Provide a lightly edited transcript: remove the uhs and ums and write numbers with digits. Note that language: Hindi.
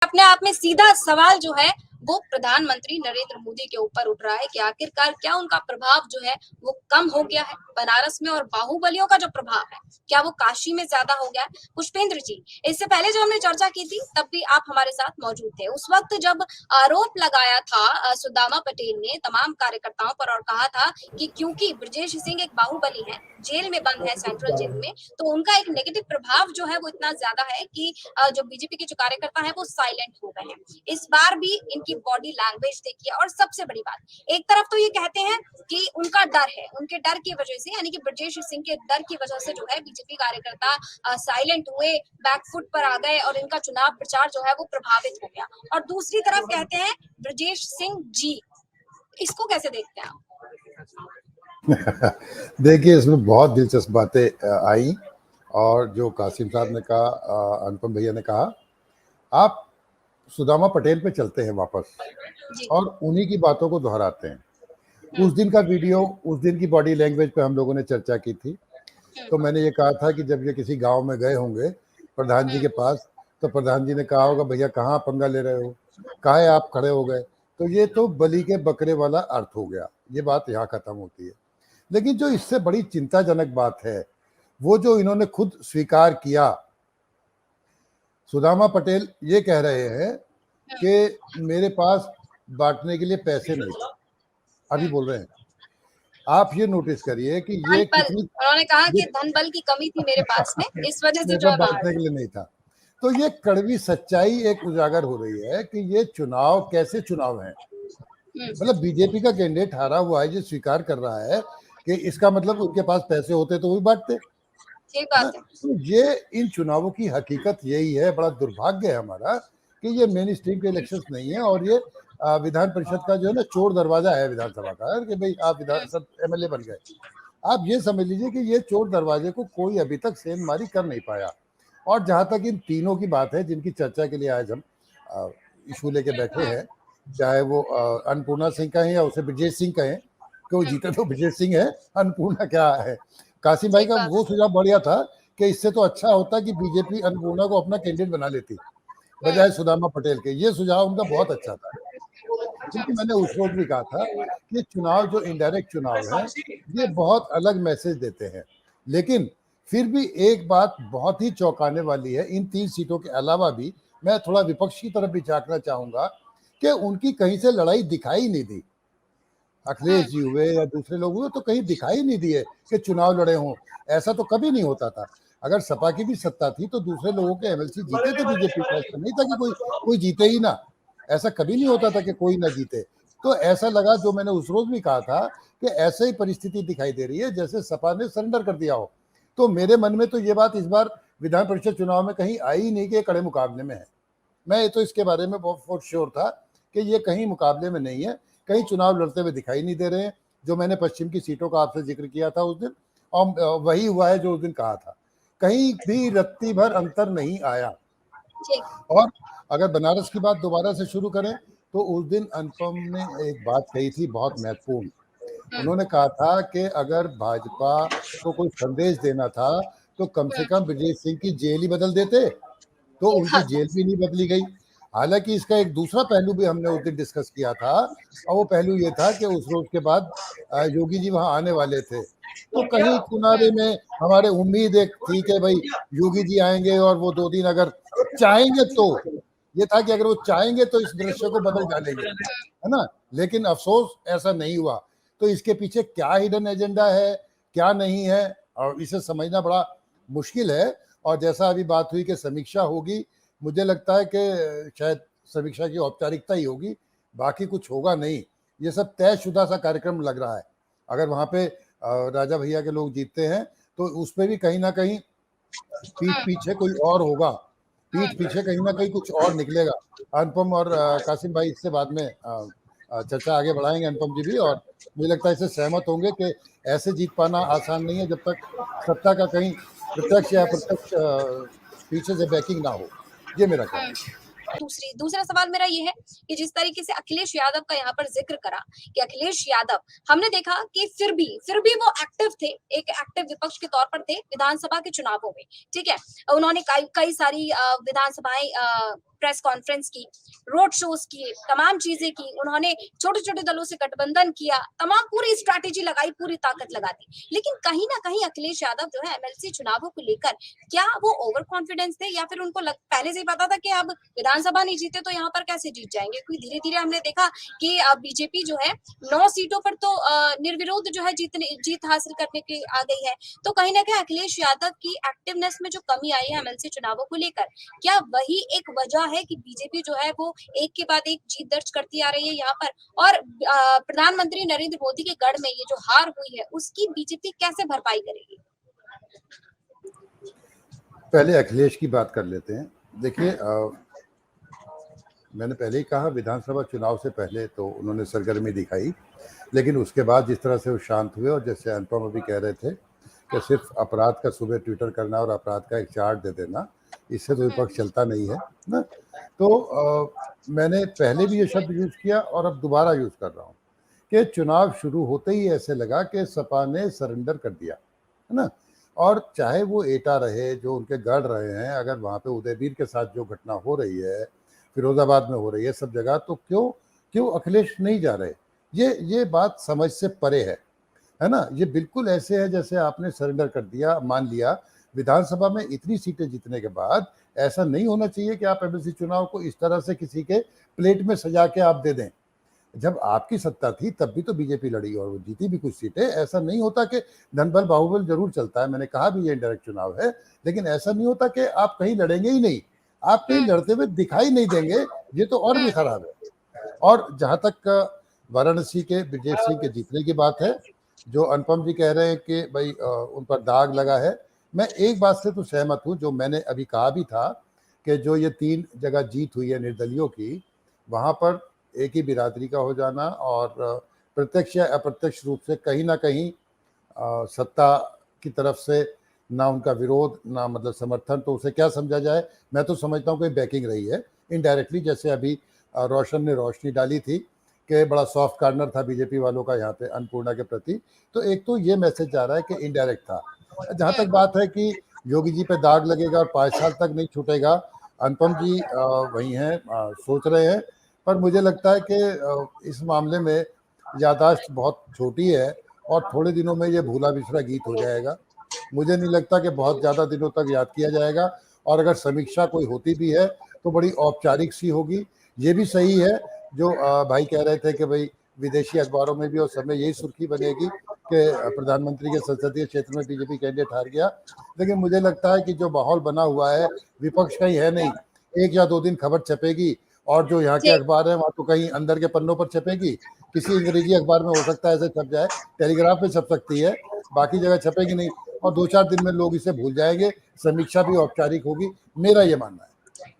अपने आप में सीधा सवाल जो है वो प्रधानमंत्री नरेंद्र मोदी के ऊपर उठ रहा है कि आखिरकार क्या उनका प्रभाव जो है वो कम हो गया है बनारस में, और बाहुबलियों का जो प्रभाव है क्या वो काशी में ज्यादा हो गया है? पुष्पेंद्र जी, इससे पहले जब हमने चर्चा की थी तब भी आप हमारे साथ मौजूद थे। उस वक्त जब आरोप लगाया था सुदामा पटेल ने तमाम कार्यकर्ताओं पर और कहा था कि क्योंकि ब्रजेश सिंह एक बाहुबली है, जेल में बंद है सेंट्रल जेल में, तो उनका एक नेगेटिव प्रभाव जो है वो इतना ज्यादा है कि जो बीजेपी के जो कार्यकर्ता है वो साइलेंट हो गए हैं। इस बार भी इनकी बॉडी लैंग्वेज देखिए, और सबसे बड़ी बात, एक तरफ तो ये कहते हैं कि उनका डर है, उनके डर की वजह से यानी कि ब्रजेश सिंह के डर की वजह से जो है बीजेपी कार्यकर्ता साइलेंट हुए, बैकफुट पर आ गए और इनका चुनाव प्रचार जो है वो प्रभावित हो गया। और दूसरी तरफ कहते हैं ब्रजेश सिंह जी, इसको कैसे देखते हैं आप? देखिए, इसमें बहुत दिलचस्प बातें आई, और जो कासिम साहब ने कहा, अनुपम भैया ने कहा, आप सुदामा पटेल पे चलते हैं वापस और उन्हीं की बातों को दोहराते हैं। उस दिन का वीडियो, उस दिन की बॉडी लैंग्वेज पे हम लोगों ने चर्चा की थी। तो मैंने ये कहा था कि जब ये किसी गांव में गए होंगे प्रधान जी के पास, तो प्रधान जी ने कहा होगा, भैया कहाँ पंगा ले रहे हो, काहे आप खड़े हो गए। तो ये तो बलि के बकरे वाला अर्थ हो गया, ये बात यहाँ खत्म होती है। लेकिन जो इससे बड़ी चिंताजनक बात है वो जो इन्होंने खुद स्वीकार किया। सुदामा पटेल ये कह रहे हैं कि मेरे पास बांटने के लिए पैसे नहीं थे, अभी बोल रहे हैं। आप ये नोटिस करिए कि ये कितनी, उन्होंने कहा कि धन बल की कमी थी मेरे पास में, इस वजह से जो बांटने के लिए नहीं था। तो ये कड़वी सच्चाई एक उजागर हो रही है कि ये चुनाव कैसे चुनाव है। मतलब बीजेपी का कैंडिडेट हारा हुआ है, जो स्वीकार कर रहा है कि इसका मतलब उनके पास पैसे होते तो वही बांटते। तो ये इन चुनावों की हकीकत यही है। बड़ा दुर्भाग्य है हमारा कि ये मेन स्ट्रीम के इलेक्शंस नहीं है, और ये विधान परिषद का जो है ना चोर दरवाजा है विधानसभा का, कि भाई आप विधान सब एमएलए बन गए। आप ये समझ लीजिए कि ये चोर दरवाजे को कोई अभी तक सेंधमारी कर नहीं पाया। और जहां तक इन तीनों की बात है जिनकी चर्चा के लिए आज हम इशू लेके बैठे हैं, चाहे वो अन्नपूर्णा सिंह कहें या उसे ब्रजेश सिंह कहें, कि वो जीते तो ब्रजेश सिंह है, अन्नपूर्णा क्या है। कासिम भाई का वो सुझाव बढ़िया था कि इससे तो अच्छा होता कि बीजेपी अन्नपूर्णा को अपना कैंडिडेट बना लेती बजाय सुदामा पटेल के। ये सुझाव उनका बहुत अच्छा था, क्योंकि मैंने उस रोज भी कहा था कि चुनाव जो इनडायरेक्ट चुनाव है ये बहुत अलग मैसेज देते हैं। लेकिन फिर भी एक बात बहुत ही चौंकाने वाली है, इन 3 सीटों के अलावा भी मैं थोड़ा विपक्ष की तरफ भी झांकना चाहूंगा कि उनकी कहीं से लड़ाई दिखाई नहीं दी। अखिलेश जी हुए या दूसरे लोग हुए तो कहीं दिखाई नहीं दिए कि चुनाव लड़े हों। ऐसा तो कभी नहीं होता था। अगर सपा की भी सत्ता थी तो दूसरे लोगों के एमएलसी जीते थे बीजेपी का, ऐसा नहीं था कि कोई जीते ही ना। ऐसा कभी नहीं होता था कि कोई ना जीते। तो ऐसा लगा, जो मैंने उस रोज भी कहा था, कि ऐसे ही परिस्थिति दिखाई दे रही है जैसे सपा ने सरेंडर कर दिया हो। तो मेरे मन में तो ये बात इस बार विधान परिषद चुनाव में कहीं आई ही नहीं कि कड़े मुकाबले में है। मैं तो इसके बारे में बहुत श्योर था कि ये कहीं मुकाबले में नहीं है, कहीं चुनाव लड़ते हुए दिखाई नहीं दे रहे हैं। जो मैंने पश्चिम की सीटों का आपसे जिक्र किया था उस दिन, और वही हुआ है जो उस दिन कहा था, कहीं भी रत्ती भर अंतर नहीं आया। और अगर बनारस की बात दोबारा से शुरू करें तो उस दिन अनुपम ने एक बात कही थी बहुत महत्वपूर्ण। उन्होंने कहा था कि अगर भाजपा को कोई संदेश देना था तो कम से कम ब्रजेश सिंह की जेल ही बदल देते, तो उनकी जेल भी नहीं बदली गई। हालांकि इसका एक दूसरा पहलू भी हमने उस दिन डिस्कस किया था, और वो पहलू ये था कि उस रोज के बाद योगी जी वहां आने वाले थे। तो कहीं किनारे में हमारे उम्मीद एक थी कि भाई योगी जी आएंगे और वो 2 दिन अगर चाहेंगे तो, ये था कि अगर वो चाहेंगे तो इस दृश्य को बदल डालेंगे, है ना। लेकिन अफसोस ऐसा नहीं हुआ। तो इसके पीछे क्या हिडन एजेंडा है, क्या नहीं है, और इसे समझना बड़ा मुश्किल है। और जैसा अभी बात हुई कि समीक्षा होगी, मुझे लगता है कि शायद समीक्षा की औपचारिकता ही होगी, बाकी कुछ होगा नहीं। ये सब तयशुदा सा कार्यक्रम लग रहा है। अगर वहां पे राजा भैया के लोग जीतते हैं तो उस पर भी कहीं ना कहीं पीठ पीछे कोई और होगा, पीठ पीछे कहीं ना कहीं कुछ और निकलेगा। अनुपम और कासिम भाई इससे बाद में चर्चा आगे बढ़ाएंगे, अनुपम जी भी, और मुझे लगता है इससे सहमत होंगे कि ऐसे जीत पाना आसान नहीं है जब तक सत्ता का कहीं प्रत्यक्ष या प्रत्यक्ष पीछे से बैकिंग ना हो। ये मेरा कहना है। दूसरा सवाल मेरा ये है कि जिस तरीके से अखिलेश यादव का यहाँ पर जिक्र करा कि अखिलेश यादव, हमने देखा कि फिर भी वो एक्टिव थे, एक एक्टिव विपक्ष के तौर पर थे विधानसभा के चुनावों में, ठीक है। उन्होंने कई सारी विधानसभाएं प्रेस कॉन्फ्रेंस की, रोड शोज किए, तमाम चीजें की, उन्होंने छोटे छोटे दलों से गठबंधन किया, तमाम पूरी स्ट्रैटेजी लगाई, पूरी ताकत लगा दी। लेकिन कहीं ना कहीं अखिलेश यादव जो है एमएलसी चुनावों को लेकर, क्या वो ओवर कॉन्फिडेंस थे या फिर उनको पहले से ही पता था कि अब विधानसभा नहीं जीते तो यहाँ पर कैसे जीत जाएंगे? क्योंकि धीरे धीरे हमने देखा कि बीजेपी जो है 9 सीटों पर तो निर्विरोध जो है जीत हासिल करने की आ गई है। तो कहीं ना कहीं अखिलेश यादव की एक्टिवनेस में जो कमी आई है एमएलसी चुनावों को लेकर, क्या वही एक वजह है कि बीजेपी जो है वो एक के बाद एक जीत दर्ज करती आ रही है यहाँ पर? और प्रधानमंत्री नरेंद्र मोदी के गढ़ में ये जो हार हुई है उसकी बीजेपी कैसे भरपाई करेगी? पहले अखिलेश की बात कर लेते हैं। देखिए, मैंने पहले ही कहा, विधानसभा चुनाव से पहले तो उन्होंने सरगर्मी दिखाई, लेकिन उसके बाद जिस तरह से वो शांत हुए, और जैसे अनुपम अभी कह रहे थे कि सिर्फ अपराध का सुबह ट्विटर करना और अपराध का एक चार्ट दे देना, इससे तो विपक्ष चलता नहीं है ना। तो मैंने पहले भी ये शब्द यूज किया और अब दोबारा यूज कर रहा हूँ कि चुनाव शुरू होते ही ऐसे लगा कि सपा ने सरेंडर कर दिया, है ना। और चाहे वो एटा रहे, जो उनके गढ़ रहे हैं, अगर वहाँ पे उदयवीर के साथ जो घटना हो रही है, फिरोजाबाद में हो रही है, सब जगह, तो क्यों अखिलेश नहीं जा रहे? ये बात समझ से परे है ना। ये बिल्कुल ऐसे है जैसे आपने सरेंडर कर दिया, मान लिया। विधानसभा में इतनी सीटें जीतने के बाद ऐसा नहीं होना चाहिए कि आप एमएलसी चुनाव को इस तरह से किसी के प्लेट में सजा के आप दे दें। जब आपकी सत्ता थी तब भी तो बीजेपी लड़ी और वो जीती भी कुछ सीटें। ऐसा नहीं होता कि धनबल बाहुबल जरूर चलता है, मैंने कहा भी ये इनडायरेक्ट चुनाव है, लेकिन ऐसा नहीं होता कि आप कहीं लड़ेंगे ही नहीं, आप कहीं लड़ते हुए दिखाई नहीं देंगे, ये तो और भी खराब है। और जहां तक वाराणसी के ब्रजेश सिंह के जीतने की बात है, जो अनुपम जी कह रहे हैं कि भाई उन पर दाग लगा है, मैं एक बात से तो सहमत हूँ, जो मैंने अभी कहा भी था कि जो ये 3 जगह जीत हुई है निर्दलियों की, वहाँ पर एक ही बिरादरी का हो जाना और प्रत्यक्ष या अप्रत्यक्ष रूप से कहीं ना कहीं सत्ता की तरफ से ना उनका विरोध, ना मतलब समर्थन, तो उसे क्या समझा जाए, मैं तो समझता हूँ कि बैकिंग रही है इनडायरेक्टली। जैसे अभी रोशन ने रोशनी डाली थी कि बड़ा सॉफ्ट कार्नर था बीजेपी वालों का यहाँ पे अन्नपूर्णा के प्रति, तो एक तो ये मैसेज जा रहा है कि इनडायरेक्ट था। जहाँ तक बात है कि योगी जी पे दाग लगेगा और 5 साल तक नहीं छूटेगा, अनुपम जी वही हैं, सोच रहे हैं, पर मुझे लगता है कि इस मामले में यादाश्त बहुत छोटी है और थोड़े दिनों में ये भूला बिसरा गीत हो जाएगा। मुझे नहीं लगता कि बहुत ज़्यादा दिनों तक याद किया जाएगा, और अगर समीक्षा कोई होती भी है तो बड़ी औपचारिक सी होगी। ये भी सही है जो भाई कह रहे थे कि भाई विदेशी अखबारों में भी और सब में यही सुर्खी बनेगी कि प्रधानमंत्री के संसदीय क्षेत्र में बीजेपी कैंडिडेट हार गया, लेकिन मुझे लगता है कि जो माहौल बना हुआ है, विपक्ष कहीं है नहीं, 1 या 2 दिन खबर छपेगी, और जो यहाँ के अखबार हैं वहाँ तो कहीं अंदर के पन्नों पर छपेगी, किसी अंग्रेजी अखबार में हो सकता है ऐसे छप जाए, टेलीग्राफ में छप सकती है, बाकी जगह छपेगी नहीं, और 2-4 दिन में लोग इसे भूल जाएंगे, समीक्षा भी औपचारिक होगी, मेरा ये मानना है।